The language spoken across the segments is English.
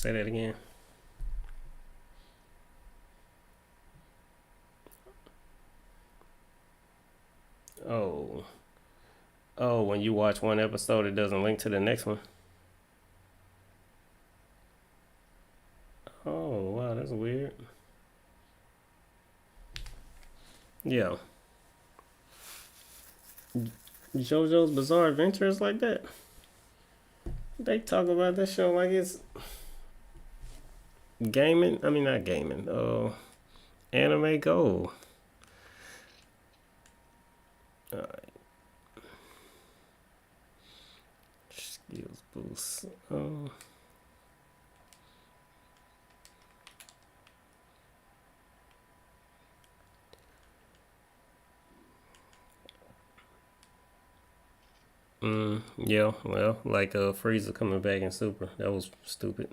Say that again. Oh. Oh, when you watch one episode, it doesn't link to the next one. Oh, wow, that's weird. Yeah. JoJo's Bizarre Adventure is like that. They talk about that show like it's gaming. I mean, not gaming. Anime Go. Alright. Skills boost. Yeah, well, like Frieza coming back in Super. That was stupid.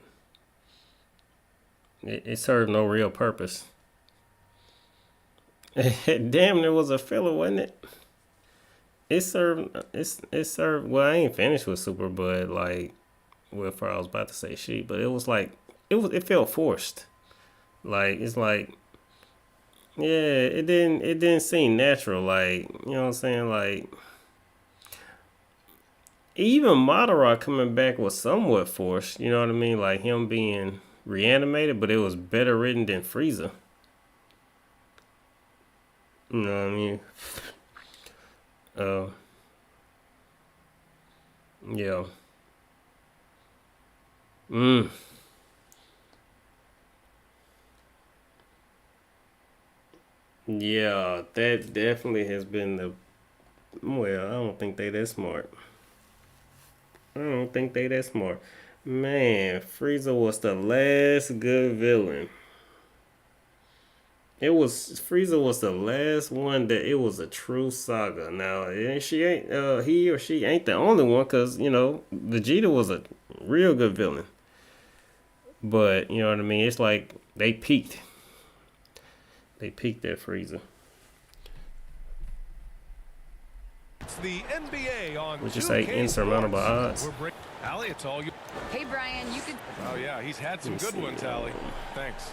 It served no real purpose. Damn, there was a filler, wasn't it? It served well, I ain't finished with Super, but like well for I was about to say shit, but it was like it felt forced. Like it's like yeah, it didn't seem natural, like, you know what I'm saying? Like even Madara coming back was somewhat forced, you know what I mean? Like him being reanimated, but it was better written than Frieza. You know what I mean? Uh, yeah. Mm. Yeah, that definitely has been the. Well, I don't think they that smart. I don't think they that smart. Man, Frieza was the last good villain. It was Frieza was the last one that it was a true saga. Now, she ain't he or she ain't the only one, cause you know Vegeta was a real good villain. But you know what I mean. It's like they peaked. They peaked at Frieza. It's the NBA on Would you say insurmountable odds? Allie, it's all you. Hey, Brian, you could. Oh yeah, he's had some good ones, Allie. Thanks.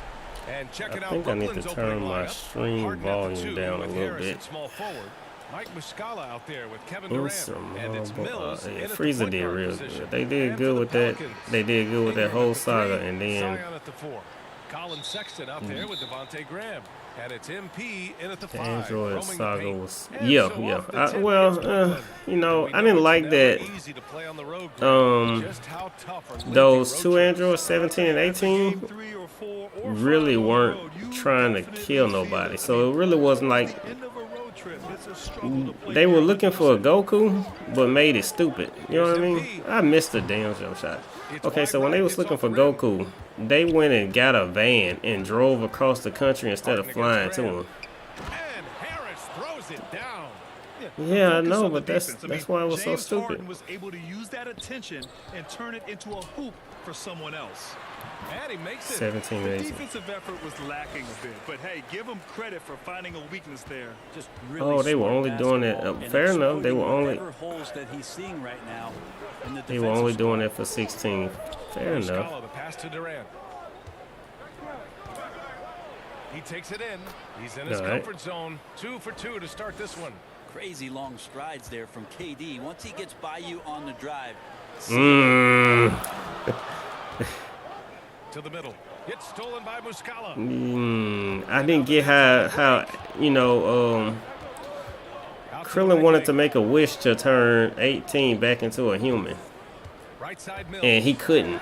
And check it out. I think I need to Brooklyn's turn opening my lineup. stream Harden at the volume two down a with little Harris bit. at small forward. Mike Muscala out there with Kevin Durant. And it's Insurmountable Mills odds. in Yeah, at the Frieza point did guard real position. good. They did And good for with the that. Pelicans, They did good with that Ingram whole at the saga, three, and then Zion at the four. Colin Sexton out there with Devontae Graham. And it's MP in at the the five. Android roaming the saga paint. was And yeah, so yeah. off the tip is Brooklyn. You know, And I we didn't it's like never that. easy to play on the road, Graham. Just how tough are lengthy Those road two trips. androids, 17 and 18, really weren't trying to kill nobody. So it really wasn't like they were looking for a Goku, but made it stupid. You know what I mean? I missed the damn jump shot. Okay, so when they was looking for Goku, they went and got a van and drove across the country instead of flying to him. And Harris throws it down. Yeah, I know, but that's why it was so James stupid. Harden was able to use that attention and turn it into a hoop for someone else. And he makes it. 17 and The 18. defensive effort was lacking a bit, but hey, give him credit for finding a weakness there. Just really Oh, they were only doing it. Fair enough. They were only. holes that he's seeing right now in the They were only doing it for 16. Fair enough. Muscala, the pass to Durant. He takes it in. He's in his comfort zone. 2 for 2 to start this one. Crazy long strides there from KD. Once he gets by you on the drive. To the middle. It's stolen by Muscala. I didn't get how you know Krillin wanted to make a wish to turn 18 back into a human, Right side and he couldn't,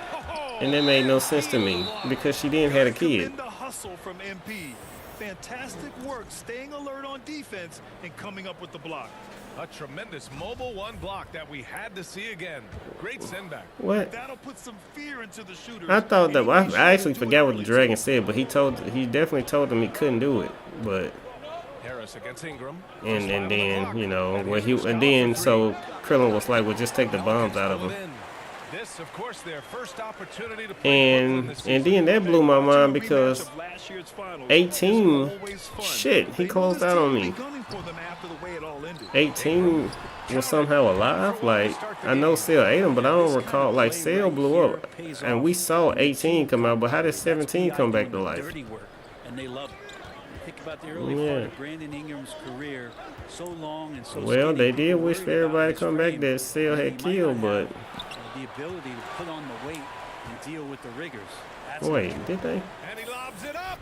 and that made no sense to me because she didn't have a kid. Commend the hustle from MP. Fantastic work staying alert on defense and coming up with the block. A tremendous mobile one block that we had to see again. Great send back. What? That'll put some fear into the shooters. I thought that And he I actually should do it forgot what the early, dragon too. said, but he definitely told him he couldn't do it, but. Harris against Ingram. And then you know so Krillin was like, well, just take the bombs out of him. This, of course, their first opportunity to play Brooklyn this And season. then that blew my mind because Rematch of last year's finals. 18, Always fun. shit, he They knew closed this out team on would be me. gunning for them after the way it all ended. 18 was somehow alive. Like, I know Sale ate him, but I don't recall. Like, Sale blew up, and we saw 18 come out, but how did 17 come back to life? Dirty work, and they love it. Think about the early Yeah. part of Brandon Ingram's career, so long and so Well, skinny, they did people wish worried for about everybody to his come back frame, that Sale and had he might killed, not but have, the ability to put on the weight and deal with the rigors. That's wait, did they? And he lobs it up.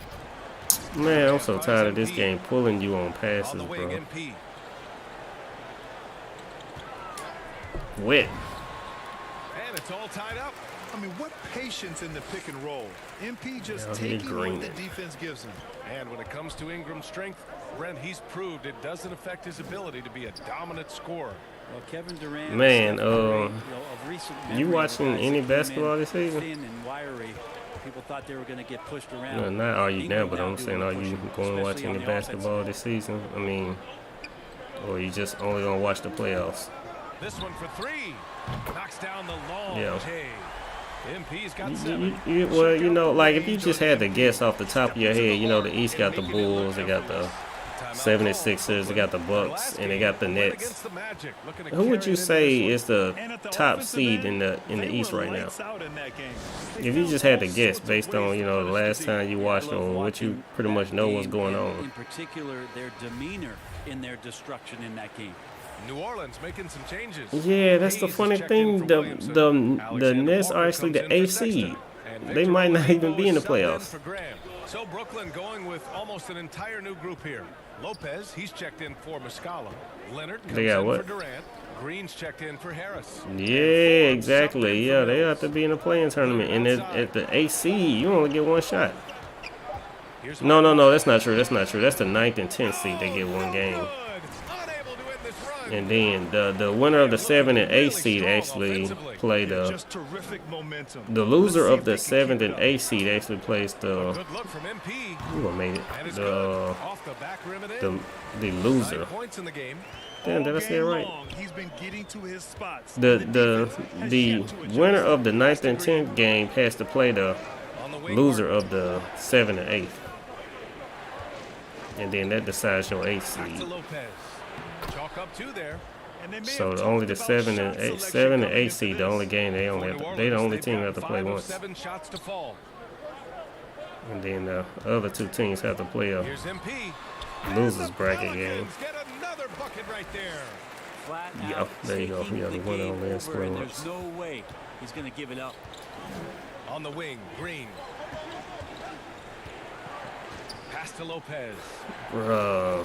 Man, I'm so tired of this game pulling you on passes, On the wing, bro. MP. Wet. And it's all tied up. I mean, what patience in the pick and roll. MP just Now he taking what Greenin. the defense gives him. And when it comes to Ingram's strength, Brent, he's proved it doesn't affect his ability to be a dominant scorer. Well, Kevin Durant, Man, Steph Curry, of recent you memory, watching the guys any that came basketball in this season? thin and wiry. People thought they were going to get pushed around. No, not are you now, Ingram but I'm doing saying, the are you pushing, going to watch especially on any the offensive basketball end. this season? I mean, or you just only going to watch the playoffs? This one for three. Knocks down the long Yeah. J. MP's got seven. Well, you know, like if you just had to guess off the top of your head, you know, the East got the Bulls, they got the 76ers, they got the Bucks, and they got the Nets. Who would you say is the top seed in the East right now? If you just had to guess based on, you know, the last time you watched or what you pretty much know what's going In on. particular, their demeanor in their destruction in that game. New Orleans making some changes. Yeah, that's the Hayes is funny checked in thing. for The Williamson. Nets are Alexander actually Walker the comes A in for seed. Sexton. And They Victor might not Oladipo even be in the is subbed playoffs. for Graham. So Brooklyn going with almost an entire new group here. Lopez, he's checked in for Muscala. Leonard comes They got in what? for Durant. Green's checked in for Harris. Yeah, exactly. Yeah, they have to be in the playing tournament. And at the A seed, you only get one shot. Here's No, that's not true. That's not true. That's the 9th and 10th seed. They get one game. Good. Unable to win this run. And then the winner of the 7 and 8 seed actually play Just terrific momentum. the loser of the 7th and 8 seed actually plays the Good look from MP. who made it And it's the good. Off the back rim and in. the loser. 9 points in the game. Damn, did I say it right? He's been getting to his spots. The winner of the 9th and 10th game has to play the On the wing, loser of the 7th and 8th. And then that decides your 8th back to seed. Lopez. Chalk up 2 there. So only the 7 and 8 seed, the only game they only have to, they the only team have to play once. 7 shots to fall. And then the other two teams have to play a Here's MP. losers The bracket game. Pelicans get another bucket right there. Flat Yeah, out there you go. taking You got the the winner game on there, over, score and once. there's no way he's going to give it up. On the wing, Green. Pass to Lopez. Bro,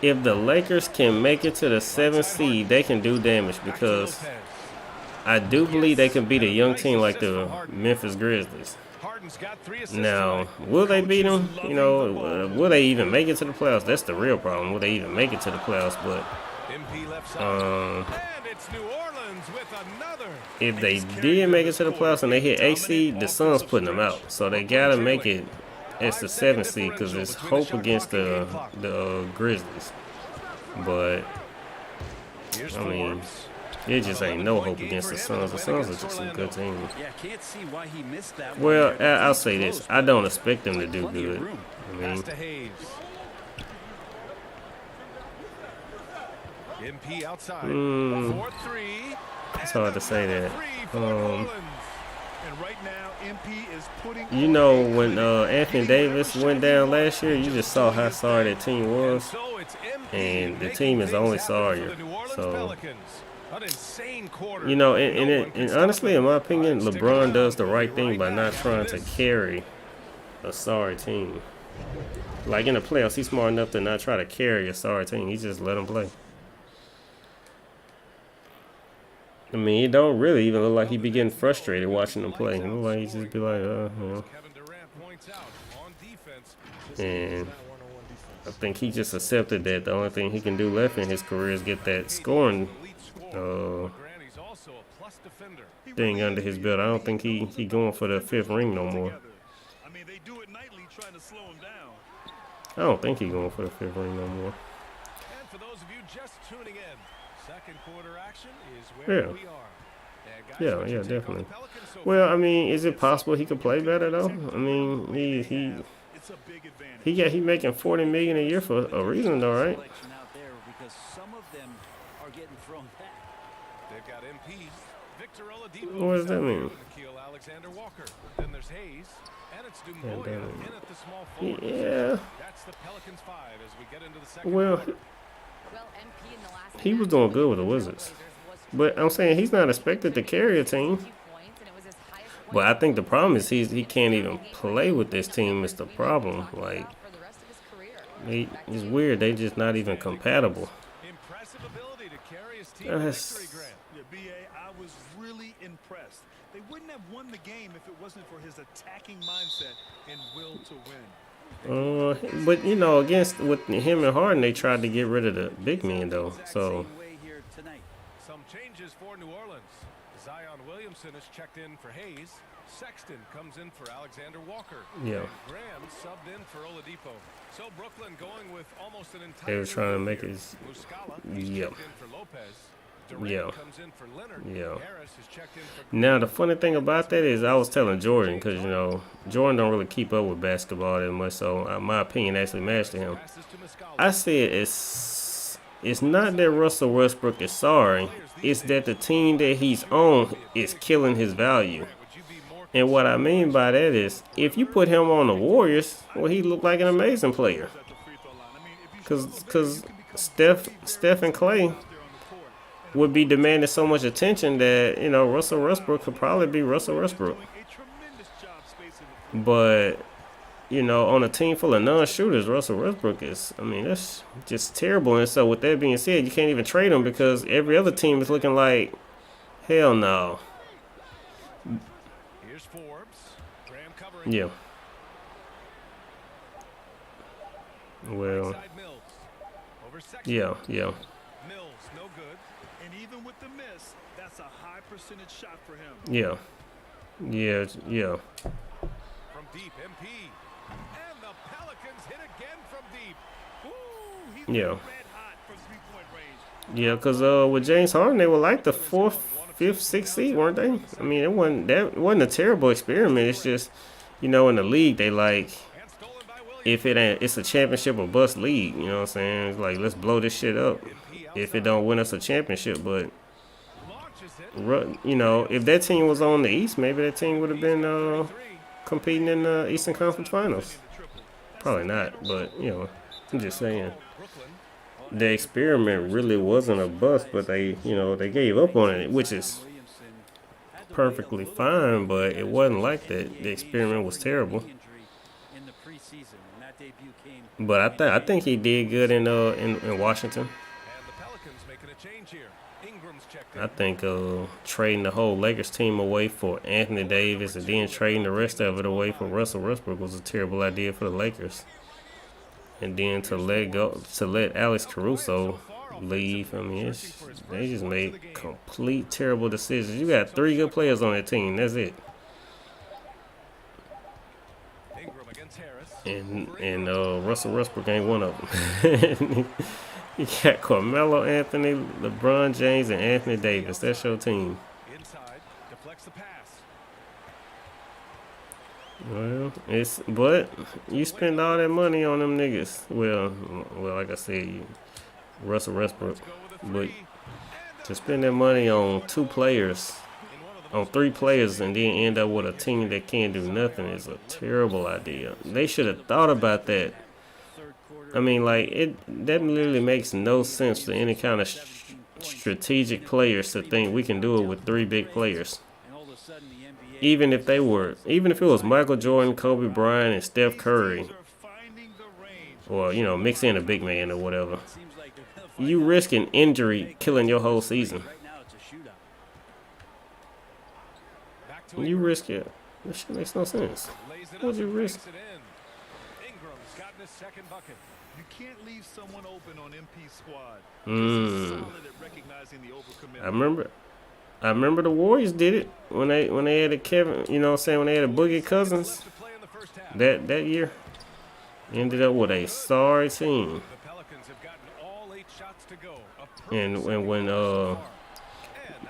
if the Lakers can make it to the 7th seed, they can do damage Back to because Lopez. I do believe they can beat a young team like the Memphis Grizzlies. Harden's got 3 assists Now, tonight. will they beat them? You know, will they even make it to the playoffs? That's the real problem. Will they even make it to the playoffs? But MP left side. And it's New Orleans with another. if they did make it to the playoffs and they hit 8 seed, the Suns putting them out. So they gotta make it as the 7th seed because it's hope against the Grizzlies. But Here's I mean, Forbes. it just ain't no hope against the Suns. The Suns are just a good team. Yeah, can't see why he missed that one Well, there. I'll say this: I don't expect them to do Plenty of good. room. I Pass mean, to Hayes. MP outside. 4-3. it's hard to say that. And right now, MP is putting. You know, when Anthony Davis went down last year, you just saw how sorry that team was. So it's MP And the making team is things only happen sorrier. for the New Orleans So, Pelicans. An insane quarter. you know, No one can and stop honestly, them. in my opinion, All right, stick LeBron around. does the We'll right be thing right by back not after trying to this. carry a sorry team. Like in the playoffs, he's smart enough to not try to carry a sorry team. He just let them play. I mean, it don't really even look like he be getting frustrated watching them play. He look like he just be like, Kevin Durant points out on defense. and I think he just accepted that the only thing he can do left in his career is get that scoring He's also a plus defender. thing under his belt. I don't think he going for the 5th ring no more. I mean, they do it nightly, trying to slow him down. I don't think he going for the 5th ring no more. And for those of you just tuning in, second quarter action is where Yeah. we are. Yeah, yeah, definitely. Well, I mean, is it possible he could play better though? I mean, It's a big advantage. he making 40 million a year for a reason though, right? Selection out there because some of them are getting thrown back. They've got MPs. Victor Oladipo. What does that mean? Nikhil Alexander Walker. Then there's Hayes. And it's Yeah, Dumboya damn. in at the small forward. Yeah. That's the Pelicans 5 as we get into the second Well, quarter. he was doing good with the Wizards, but I'm saying he's not expected to carry a team. But I think the problem is he can't even play with this team. Is the problem? Like, it's weird. They just not even compatible. Impressive ability to carry his team to That's- victory, Grant. Yeah, BA, I was really impressed. They wouldn't have won the game if it wasn't for his attacking mindset and will to win. But you know, against with him and Harden, they tried to get rid of the big man though. So Same way here tonight. Some changes for New Orleans. Zion Williamson is checked in for Hayes. Sexton comes in for Alexander Walker. Yeah. And Graham subbed in for Oladipo. So Brooklyn going with almost an entire. they were trying to new make here. his Muscala is yeah. checked in for Lopez. Durant Yeah. comes in for Leonard. Yeah. Harris is checked in for. Now the funny thing about that is I was telling Jordan because you know Jordan don't really keep up with basketball that much, so my opinion actually matched to him. Passes to Muscala. I said it's not that Russell Westbrook is sorry, it's that the team that he's on is killing his value. Would you be more And what I mean by that is if you put him on the Warriors, well, he looked like an amazing player. At the free throw line. I mean, if you Cause Steph and Clay would be demanding so much attention that you know Russell Westbrook could probably be Russell Westbrook. doing a tremendous job spacing the floor. But you know, on a team full of non-shooters, Russell Westbrook is, I mean, that's just terrible. And so with that being said, you can't even trade him because every other team is looking like, hell no. Here's Forbes. Graham covering. Yeah. Well, Inside Mills. Over Sexton. yeah. Mills, no good. And even with the miss, that's a high percentage shot for him. Yeah. From deep, MP. And the Pelicans hit again from deep. Ooh, he's Yeah. red hot from three-point range. Yeah, because with James Harden, they were like the 4th, 5th, 6th seed, weren't they? I mean, that wasn't a terrible experiment. It's just, you know, in the league, they like, And stolen by Williams. if it ain't, it's a championship or bust league. You know what I'm saying? It's like, let's blow this shit up if it don't win us a championship. But, Launches it. you know, if that team was on the East, maybe that team would have been Three. competing in the Eastern Conference Finals. The triple. Probably not, but, you know, I'm just saying. Brooklyn. The experiment really wasn't a bust, but they, you know, they gave up on it, which is Williamson had to perfectly wait a fine, but it wasn't like that. The experiment was terrible. injury in the preseason, and that debut came But I think he did good in Washington. And the Pelicans making a change here. Ingram's checked in. I think trading the whole Lakers team away for Anthony Davis and then trading the rest of it away for Russell Westbrook was a terrible idea for the Lakers. And then to let Alex Caruso leave, I mean, they just made complete terrible decisions. You got 3 good players on that team. That's it. Ingram against Harris. And Russell Westbrook ain't one of them. You got Carmelo Anthony, LeBron James, and Anthony Davis. That's your team. Inside. Deflects the pass. Well, but you spend all that money on them niggas. Well, like I said, Russell Westbrook. Go with a But three. to spend that money on 2 players, on 3 players, and then end up with a team that can't do nothing is a terrible idea. They should have thought about that. third quarter. I mean, like that literally makes no sense to any kind of strategic players to think we can do it with 3 big players. And all of a sudden the NBA Even if it was Michael Jordan, Kobe Bryant, and Steph Curry, Are finding the range. or you know, mix in a big man or whatever, seems like they're gonna find you out. risking injury, killing your whole season. Right now it's a shootout. Back to You Ingram. risk it. That shit makes no sense. Lays it What'd up you and risk? banks it in. Ingram's gotten his second bucket. You can't leave someone open on MP's squad. Mm. He's solid at recognizing the overcommitment. I remember the Warriors did it when they had a Kevin, you know what I'm saying, when they had a Boogie Cousins Left to play in the first half. that year. Ended up with a sorry team. The Pelicans have gotten all 8 shots to go. A And perfect when second half so far.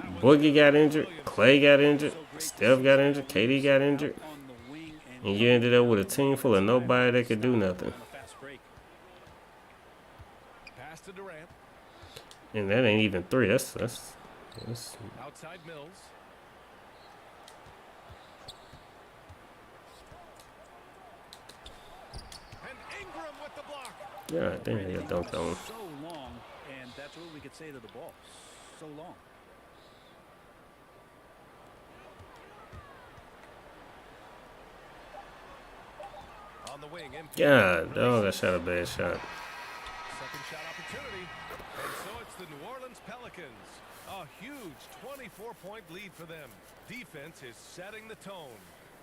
And that was Boogie got injured, Clay got injured, Steph got injured, KD got injured, and you ended up with a team full of nobody that could do nothing. Pass to Durant. And that ain't even 3. That's Outside Mills. And Ingram with the block. yeah. Damn, you dunked on him. So long, and that's what we could say to the ball. So long. On the wing, MP. God, dog, I shot a bad shot. Second shot opportunity. And so it's the New Orleans Pelicans. A huge 24-point lead for them. Defense is setting the tone.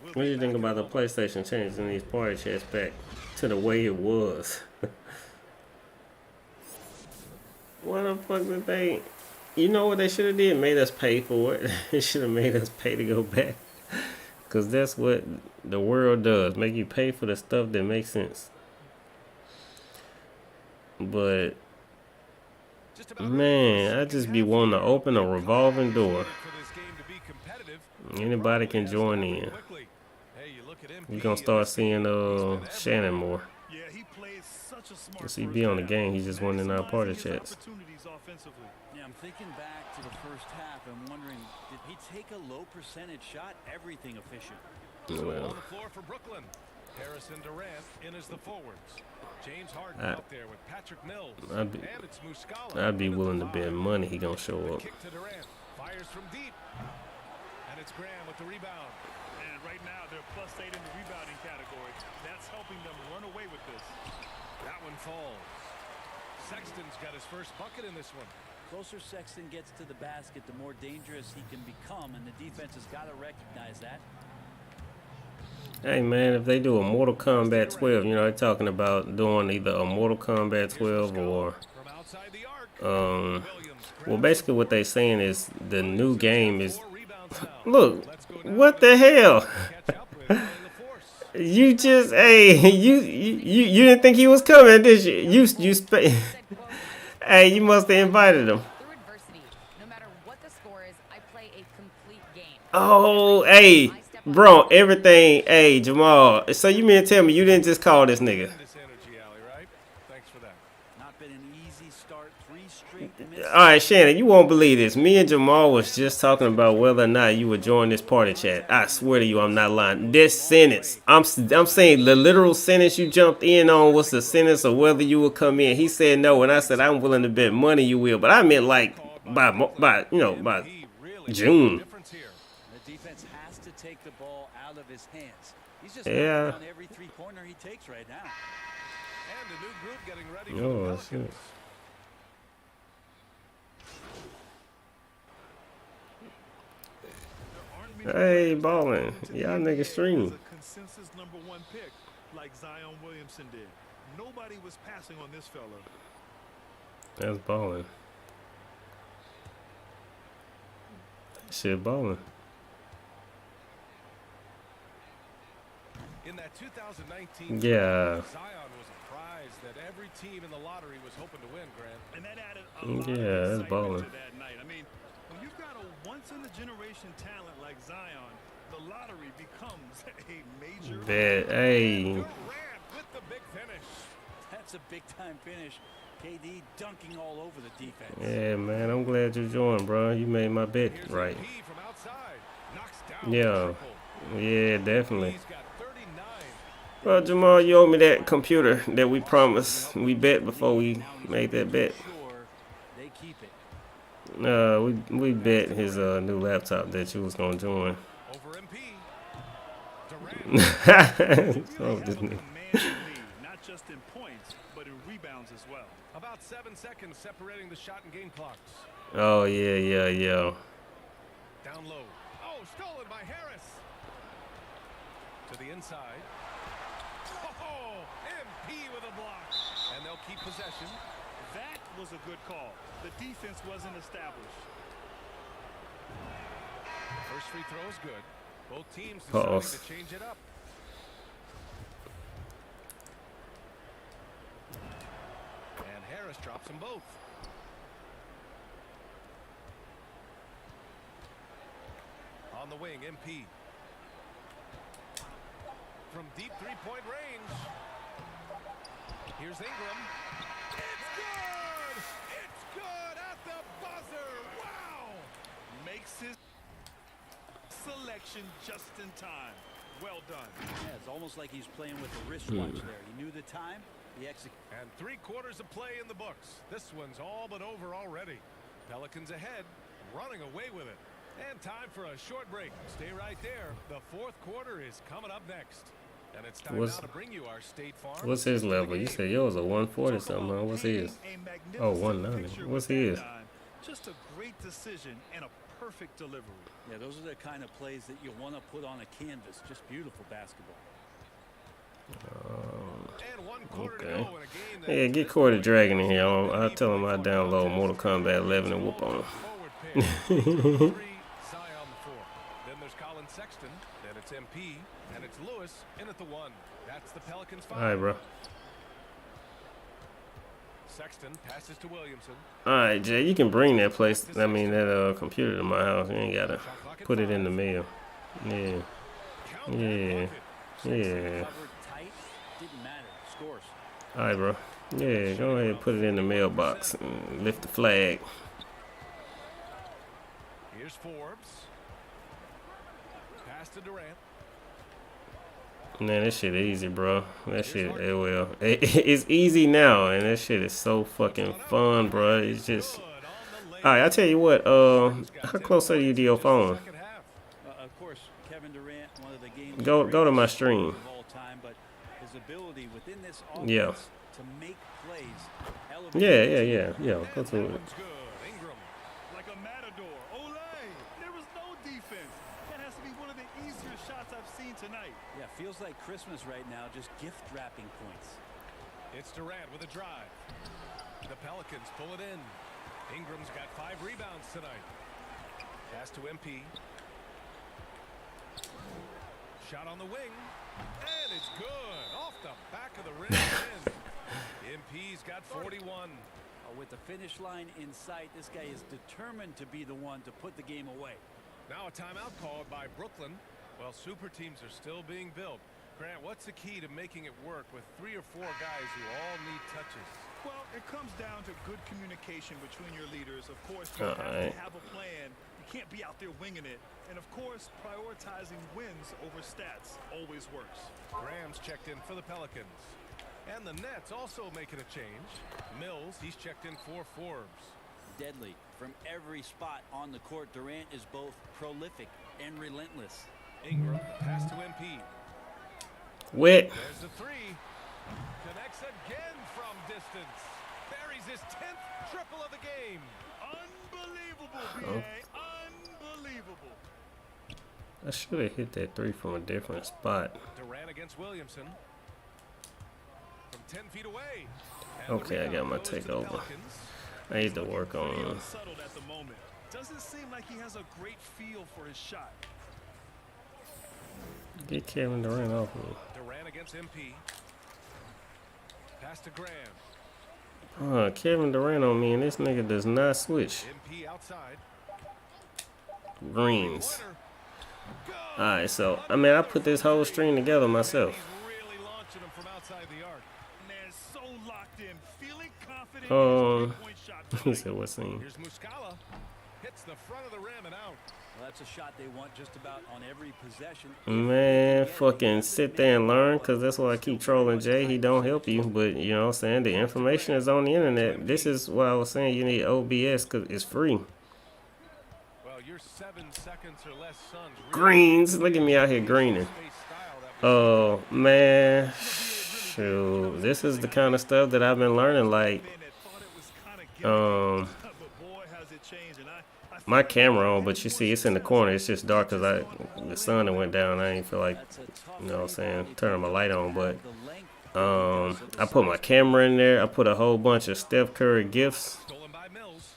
What do you think about the PlayStation changing these party chats back to the way it was? What the fuck did they? You know what they should have did? Made us pay for it. They should have made us pay to go back. Because that's what the world does. Make you pay for the stuff that makes sense. But, man, I just be wanting to open a revolving door. Anybody can join in. You're going to start seeing Shannon more. Because he be on the game. He just won in our party chats. Yeah, I'm thinking back to the first half and wondering, did he take a low percentage shot? Everything efficient. Well, On the floor for Brooklyn. Harrison Durant in as the forwards. James Harden out there with Patrick Mills. And it's Muscala. I'd be willing to bet money he going to show up. Kick to Durant. Fires from deep. And it's Graham with the rebound. And right now they're +8 in the rebounding category. That's helping them run away with this. That one falls. Sexton's got his first bucket in this one. Closer Sexton gets to the basket, the more dangerous he can become, and the defense has got to recognize that. Hey, man, if they do a Mortal Kombat 12, you know, they're talking about doing either a Mortal Kombat 12 or, well, basically what they're saying is the new game is, look, what the hell? You just, hey, you didn't think he was coming, did you? Hey, you must have invited him. Oh, hey, bro, everything. Hey, Jamal. So you mean to tell me you didn't just call this nigga? All right, Shannon, you won't believe this. Me and Jamal was just talking about whether or not you would join this party chat. I swear to you, I'm not lying. This sentence, I'm saying the literal sentence you jumped in on was the sentence of whether you would come in. He said no, and I said I'm willing to bet money you will. But I meant like by June. The defense has to take the ball out of his hands. He's just yeah. on every three-pointer he takes right now. And a new group getting ready for the Pelicans. Shit. Hey, ballin'. Y'all niggas stream. Consensus #1 pick like Zion Williamson did. Nobody was passing on this fella. That's ballin'. Shit ballin'. In that 2019 Yeah. Zion was a prize that every team in the lottery was hoping to win, Grant. And that added a lot Yeah, of that's ballin'. to that night. I mean, when you've got a once-in-a-generation talent like Zion, the lottery becomes a major. Hey. Durant with the big finish. That's a big-time finish. KD dunking all over the defense. Yeah, man, I'm glad you joined, bro. You made my bet right. From outside. Knocks down Yeah. Yeah, definitely. He's got 39. Well, Jamal, you owe me that computer that we promised. We bet before we made that bet. Sure, they keep it. We bet his new laptop that you was gonna join. Over MP. Durant. Oh, this nigga. Not just in points, but in rebounds as well. About 7 seconds separating the shot and game clocks. Oh yeah. Down low. Oh, stolen by Harris. To the inside. Oh, MP with a block. And they'll keep possession. That was a good call. The defense wasn't established. First free throw is good. Both teams Pause. deciding to change it up. And Harris drops them both. on the wing, MP. From deep three-point range. Here's Ingram. It's good! It's good at the buzzer! Wow! Makes his selection just in time. Well done. Yeah, it's almost like he's playing with a wristwatch there. He knew the time, he executed. And 3/4 of play in the books. This one's all but over already. Pelicans ahead, running away with it. And time for a short break. Stay right there. The fourth quarter is coming up next. And it's time now to bring you our State Farm. What's his level? You said yours a 140 something, huh? What's his? Oh, 190. What's his? Just a great decision and a perfect delivery. Yeah, those are the kind of plays that you want to put on a canvas. Just beautiful basketball. And 1/4 to Okay. go in a game that Yeah, get Corey the Dragon in here. I'll tell him I download Mortal Kombat 11 and whoop on him. forward pair. 3, Zion the 4. Then there's Colin Sexton. Then it's MP. And it's Lewis in at the 1. That's the Pelicans 5. All right, bro. Sexton passes to Williamson. All right, Jay, you can bring that that computer to my house. You ain't gotta put it in the mail. Yeah, Count that yeah, bucket. yeah. Covered tight, didn't matter. Scores. All right, bro. Yeah, go ahead and put it in the mailbox and lift the flag. Here's Forbes. Pass to Durant. Man, this shit easy, bro. That shit, it's easy now, and that shit is so fucking fun, bro. It's just. All right, I tell you what. How close are you to your phone? Of course, Kevin Durant, one of the game's Go to my greatest stream. of all time, but his ability within this Yeah. offense to make plays. Yeah. Go to it. One's good. Ingram. Like a matador. Olay! There was no defense. That has to be one of the easier shots I've seen tonight. Yeah, feels like Christmas right now, just gift wrapping points. It's Durant with a drive. The Pelicans pull it in. Ingram's got 5 rebounds tonight. Pass to MP. Shot on the wing. And it's good. Off the back of the rim. MP's got 41. With the finish line in sight, this guy is determined to be the one to put the game away. Now a timeout called by Brooklyn. Well, super teams are still being built. Grant, what's the key to making it work with 3 or 4 guys who all need touches? Well, it comes down to good communication between your leaders. Of course, you have to have a plan. You can't be out there winging it. And of course, prioritizing wins over stats always works. Graham's checked in for the Pelicans. And the Nets also making a change. Mills, he's checked in for Forbes. Deadly. From every spot on the court, Durant is both prolific and relentless. Ingram, pass to MP. Wet. There's the 3. Connects again from distance. Buries his 10th triple of the game. Unbelievable, BA. Unbelievable. I should have hit that 3 from a different spot. Durant against Williamson. From 10 feet away. And Okay, I got my goes to the takeover. Pelicans. I need to work on. Unsettled at the moment. Doesn't seem like he has a great feel for his shot. Get Kevin Durant off me. Durant against MP. Pass to Graham. Kevin Durant on me, and this nigga does not switch. MP outside. Greens. Pointer. Go! Alright, so, I put this whole string together myself. He's really launching him from outside the arc. Man, so locked in, feeling confident in his three-point shot He tonight. said, what's in? Here's Muscala. Hits the front of the rim and out. Well, that's a shot they want just about on every possession. Man, fucking sit there and learn, because that's why I keep trolling Jay. He don't help you, but you know what I'm saying? The information is on the internet. This is why I was saying you need OBS, because it's free. Well, your 7 seconds or less Suns really Greens. Look at me out here greening. space style that was Oh, man. Shoot. This is the kind of stuff that I've been learning, like, Man, that thought it was kinda gimmicky, but boy, has it changed. And I my camera on, but you see it's in the corner. It's just dark because the sun that went down. I ain't feel like, you know what I'm saying, turning my light on. But I put my camera in there. I put a whole bunch of Steph Curry gifts. stolen by Mills.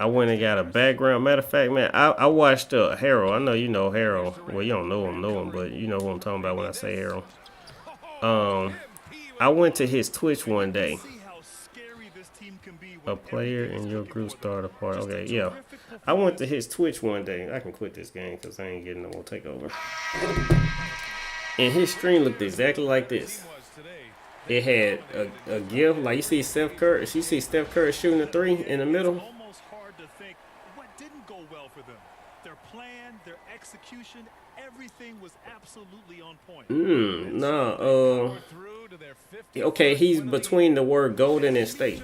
I went and got a background. Matter of fact, man, I watched Harold. I know you know Harold. Well, you don't know him, but you know who I'm talking about when I say Harold. I went to his Twitch one day. see how scary this team can be a player in your group start a party. Okay, yeah. I went to his Twitch one day. I can quit this game because I ain't getting no more takeover. And his stream looked exactly like this. It had a gift, like you see Steph Curry. You see Steph Curry shooting a three in the middle. It's almost hard to think what didn't go well for them. Their plan, their execution, everything was absolutely on point. Okay, he's between the word Golden and State.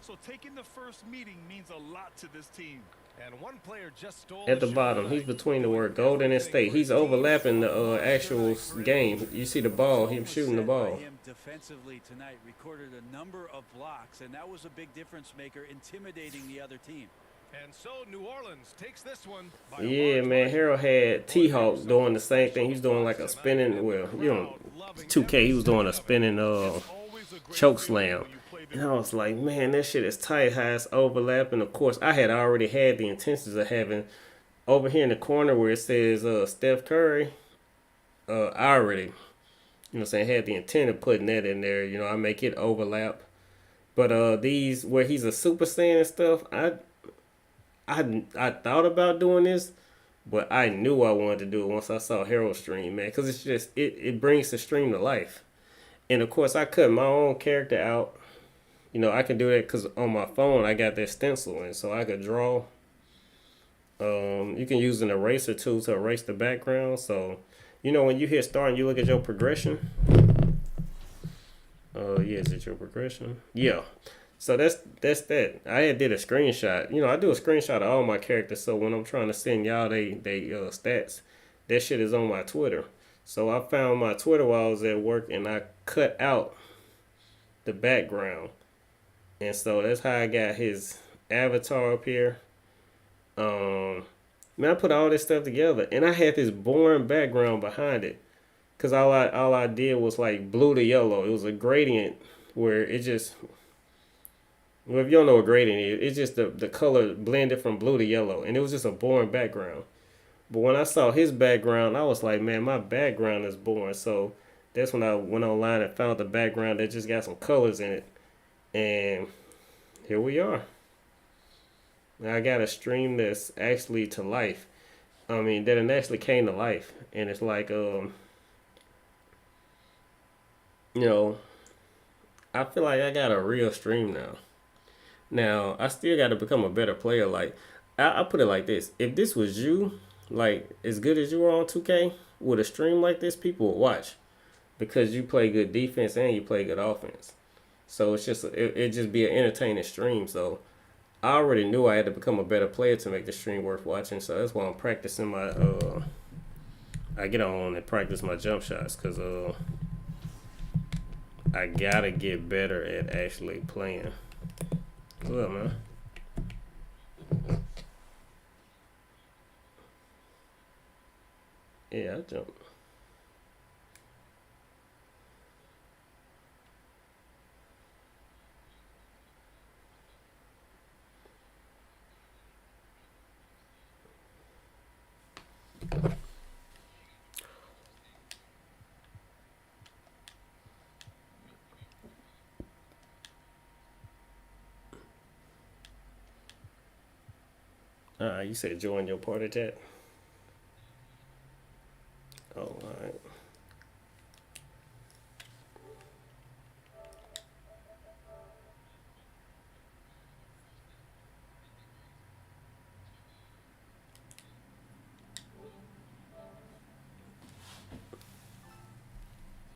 So taking the first meeting means a lot to this team. And one player just stole At the bottom, he's between the word Golden and State. He's overlapping the actual game. You see the ball, him shooting the ball. Him defensively tonight recorded a number of blocks, and that was a big difference maker, intimidating the other team. And so New Orleans takes this one. Yeah, man. Harold had T-Hawk doing the same thing. He's doing like a spinning, well, 2K, he was doing a spinning choke slam. And I was like, man, that shit is tight, how it's overlapping. Of course, I had already had the intentions of having, over here in the corner where it says Steph Curry, I already, had the intent of putting that in there. I make it overlap. But these, where he's a Super Saiyan and stuff, I thought about doing this, but I knew I wanted to do it once I saw Harold stream, man, because it's just, it brings the stream to life. And of course, I cut my own character out. I can do that because on my phone, I got that stencil, and so I could draw. You can use an eraser tool to erase the background. So, when you hit start and you look at your progression. Yeah, is it your progression? Yeah. So that's that. I did a screenshot. I do a screenshot of all my characters. So when I'm trying to send y'all they stats, that shit is on my Twitter. So I found my Twitter while I was at work, and I cut out the background. And so that's how I got his avatar up here. Man, I put all this stuff together, and I had this boring background behind it, cause all I did was like blue to yellow. It was a gradient where it just, well, if you don't know what gradient is, it's just the color blended from blue to yellow, and it was just a boring background. But when I saw his background, I was like, man, my background is boring. So that's when I went online and found the background that just got some colors in it. And here we are. Now I got a stream that's actually to life. That it actually came to life. And it's like, I feel like I got a real stream now. Now, I still got to become a better player. Like, I put it like this. If this was you, like, as good as you are on 2K, with a stream like this, people would watch. Because you play good defense and you play good offense. So it's just it just be an entertaining stream. So I already knew I had to become a better player to make the stream worth watching. So that's why I'm practicing my I get on and practice my jump shots, because I gotta get better at actually playing. What's up, man? Yeah, I jump. You said join your party chat?